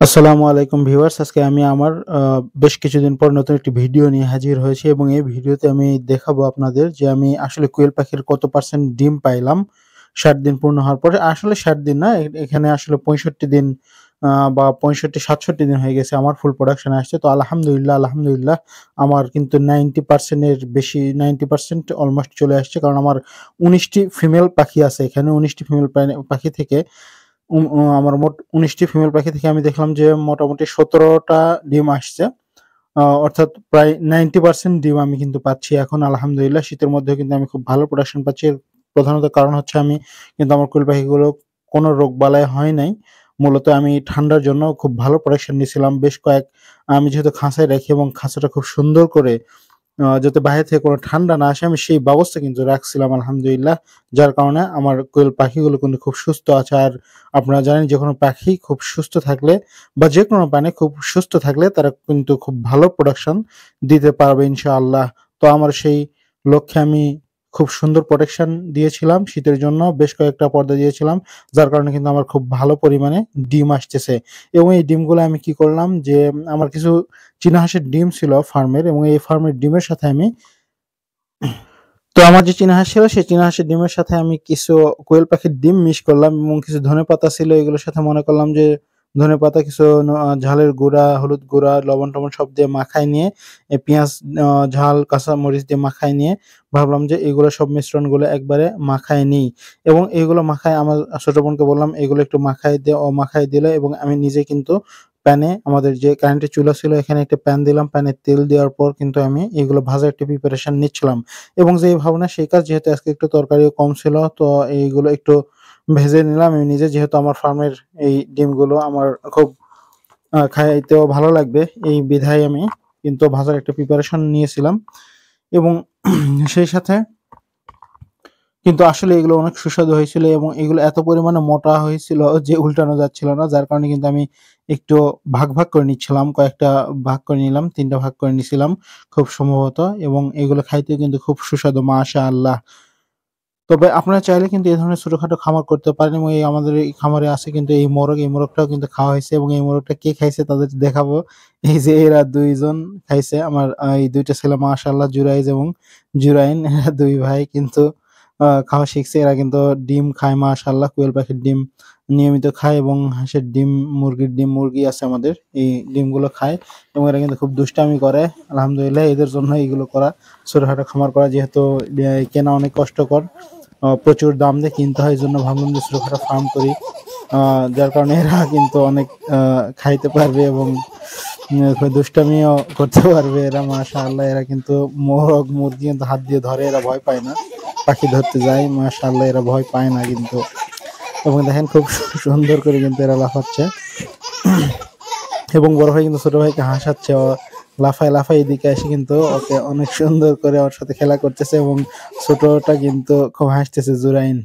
আসসালামু আলাইকুম ভিউয়ার্স, আজকে আমি আমার বেশ কিছুদিন পর নতুন একটি ভিডিও নিয়ে হাজির হয়েছি এবং এই ভিডিওতে আমি দেখাবো আপনাদের যে আমি আসলে কোয়েল পাখির কত পার্সেন্ট ডিম পাইলাম ৬০ দিন পূর্ণ হওয়ার পরে। আসলে ৬০ দিন না, এখানে আসলে ৬৫ দিন বা ৬৫-৬৭ দিন হয়ে গেছে আমার ফুল প্রোডাকশন আসছে। তো আলহামদুলিল্লাহ আমার কিন্তু 90% এর বেশি, 90% অলমোস্ট চলে আসছে। কারণ আমার ১৯ টি ফিমেল পাখি আছে এখানে। ১৯ টি ফিমেল পাখি থেকে উম ও আমার মোট ১৯ টি ফিমেল পাখি থেকে আমি দেখলাম যে মোটামুটি ১৭ টা ডিম আসছে। অর্থাৎ প্রায় 90% ডিম আমি কিন্তু পাচ্ছি এখন আলহামদুলিল্লাহ। শীতের মধ্যেও কিন্তু আমি খুব ভালো প্রোডাকশন পাচ্ছি। এর প্রধানত কারণ হচ্ছে আমি কিন্তু আমার কোয়েল পাখিগুলো কোনো রোগবালাই হয় নাই। মূলত আমি ঠান্ডার জন্য খুব ভালো প্রোটেকশন নিছিলাম। আমি যেহেতু খাঁচায় রাখি এবং খাঁচাটা খুব সুন্দর করে যাতে বাইরে থেকে কোনো ঠান্ডা না আসে আমি সেই ব্যবস্থা কিন্তু রাখছিলাম আলহামদুলিল্লাহ। যার কারণে আমার কোয়েল পাখিগুলো কিন্তু খুব সুস্থ আছে। আর আপনারা জানেন যেকোনো পাখি খুব সুস্থ থাকলে বা যেকোনো প্রাণী খুব সুস্থ থাকলে তারা কিন্তু খুব ভালো প্রোডাকশন দিতে পারবে ইনশাআল্লাহ। তো আমার সেই লক্ষ্যে আমি খুব সুন্দর প্রোটেকশন দিয়েছিলাম। শীতের জন্য বেশ কয়েকটা পর্দা দিয়েছিলাম। যার কারণে কিন্তু আমার খুব ভালো পরিমাণে ডিম আসতেছে। এবং এই ডিমগুলো আমি কি করলাম যে আমার কিছু চীনা হাঁসের ডিম ছিল ফার্মের এবং এই ফার্মের ডিমের সাথে আমি আমার যে চীনা হাঁস ছিল সেই চীনা হাঁসের ডিমের সাথে আমি কিছু কোয়েল পাখির ডিম মিক্স করলাম এবং কিছু ধনেপাতা ছিল এগুলোর সাথে মনে করলাম যে ধনেপাতা কিছু ঝালের গুঁড়া, হলুদ গুঁড়া, লবণ-টবণ সব দিয়ে মাখায় নিয়ে পেঁয়াজ, ঝাল, কাঁচামরিচ দিয়ে মাখায় নিয়ে ভাবলাম যে এগুলো সব মিশ্রণগুলো একবারে মাখায় নিই এবং এগুলো মাখায় আমার ছোট বোনকে বললাম এগুলো একটু মাখায় দে, ও মাখায় দিল এবং আমি নিজে কিন্তু প্যানে আমাদের যে কারেন্টের চুলা ছিল এখানে একটা প্যান দিলাম। প্যানে তেল দেওয়ার পর কিন্তু আমি এগুলো ভাজার একটা প্রিপারেশন নিচ্ছিলাম। এবং যেই ভাবনা সেই কাজ, যেহেতু আজকে একটু তরকারিও কম ছিল তো এইগুলো একটু ভেজে নিলাম আমি নিজে, যেহেতু আমার ফার্মের এই ডিমগুলো আমার খুব খাইতেও ভালো লাগবে এই বিধায় আমি কিন্তু ভাজার একটা প্রিপারেশন নিয়েছিলাম এবং সেই সাথে কিন্তু আসলে এগুলো অনেক সুস্বাদু হয়েছিল এবং এগুলো এত পরিমাণে মোটা হয়েছিল যে উল্টানো যাচ্ছিল না। যার কারণে কিন্তু আমি একটু ভাগ করে নিচ্ছিলাম। কয়েকটা ভাগ করে নিলাম, ৩ টা ভাগ করে নিছিলাম খুব সম্ভবত এবং এগুলো খাইতেও কিন্তু খুব সুস্বাদু মাশাআল্লাহ। তবে আপনারা চাইলে কিন্তু এই ধরনের ছোটখাটো খামার করতে পারেন এবং আমাদের এই খামারে আছে কিন্তু এই মোরগটাও কিন্তু খাওয়া হয়েছে এবং এই মোরগটা কে খাইছে তাদের দেখাবো। এই যে এরা ২ জন খাইছে। আমার এই ২ টা ছেলে মাশাআল্লাহ জুরাইজ এবং জুরাইন, এরা ২ ভাই কিন্তু খাওয়া শিখছে। এরা কিন্তু ডিম খায় মাশাআল্লাহ। কোয়েল পাখির ডিম নিয়মিত খায় এবং হাঁসের ডিম, মুরগির ডিম, মুরগি আছে আমাদের। এই ডিমগুলো খায় এবং এরা কিন্তু খুব দুষ্টামি করে। আলহামদুলিল্লাহ এদের জন্য এগুলো করা, ছোটখাটো খামার করা, যেহেতু কেনা অনেক কষ্টকর। প্রচুর দাম দিয়ে কিনতে হয়। এজন্য ভাবলাম যে ছোটখাটো ফার্ম করি। যার কারণে এরা কিন্তু অনেক খাইতে পারবে এবং দুষ্টামিও করতে পারবে এরা মাশাআল্লাহ। এরা কিন্তু মোরগ, মুরগি কিন্তু হাত দিয়ে ধরে, এরা ভয় পায় না। পাখি ধরতে যায় মাশাআল্লাহ, এরা ভয় পায় না কিন্তু। এবং দেখেন খুব সুন্দর করে কিন্তু এরা লাফাচ্ছে এবং বড় ভাই কিন্তু ছোট ভাইকে হাসাচ্ছে। লাফায় এদিকে এসে কিন্তু ওকে অনেক সুন্দর করে ওর সাথে খেলা করতেছে এবং ছোটটা কিন্তু খুব হাসতেছে জুরাইন।